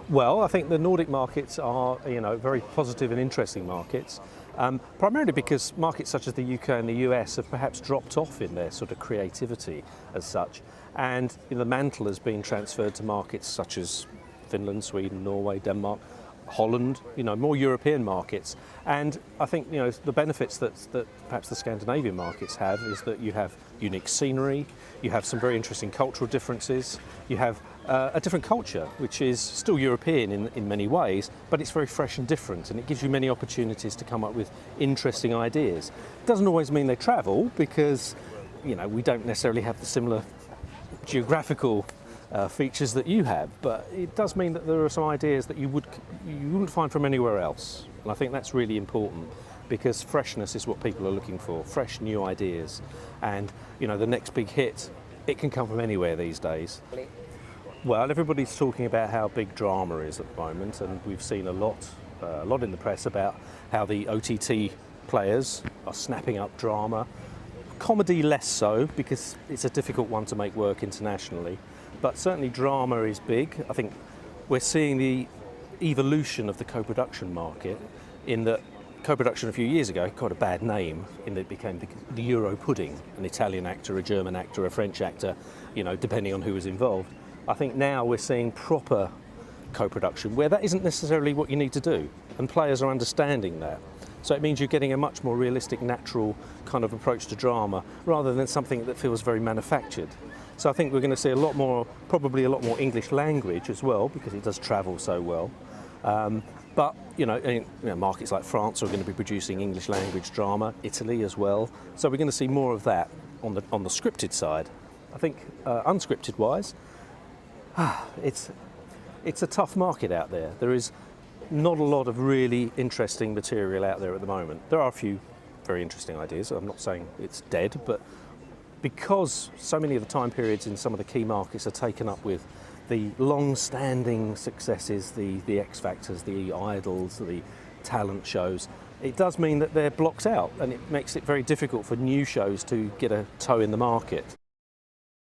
Well, I think the Nordic markets are, very positive and interesting markets, primarily because markets such as the UK and the US have perhaps dropped off in their sort of creativity as such, and the mantle has been transferred to markets such as Finland, Sweden, Norway, Denmark, Holland, more European markets. And I think, the benefits that perhaps the Scandinavian markets have is that you have unique scenery, you have some very interesting cultural differences, you have a different culture, which is still European in many ways, but it's very fresh and different, and it gives you many opportunities to come up with interesting ideas. It doesn't always mean they travel, because, we don't necessarily have the similar geographical features that you have, but it does mean that there are some ideas that you wouldn't find from anywhere else. And I think that's really important, because freshness is what people are looking for, fresh new ideas. And the next big hit, it can come from anywhere these days. Well, everybody's talking about how big drama is at the moment, and we've seen a lot in the press about how the OTT players are snapping up drama. Comedy less so, because it's a difficult one to make work internationally. But certainly drama is big. I think we're seeing the evolution of the co-production market, in that co-production a few years ago got a bad name in that it became the Euro pudding, an Italian actor, a German actor, a French actor, depending on who was involved. I think now we're seeing proper co-production where that isn't necessarily what you need to do, and players are understanding that. So it means you're getting a much more realistic, natural kind of approach to drama, rather than something that feels very manufactured. So I think we're going to see probably a lot more English language as well, because it does travel so well. But markets like France are going to be producing English language drama, Italy as well. So we're going to see more of that on the scripted side. I think unscripted wise, it's a tough market out there. There is not a lot of really interesting material out there at the moment. There are a few very interesting ideas. I'm not saying it's dead, but because so many of the time periods in some of the key markets are taken up with the long-standing successes, the X Factors, the Idols, the talent shows, it does mean that they're blocked out, and it makes it very difficult for new shows to get a toe in the market.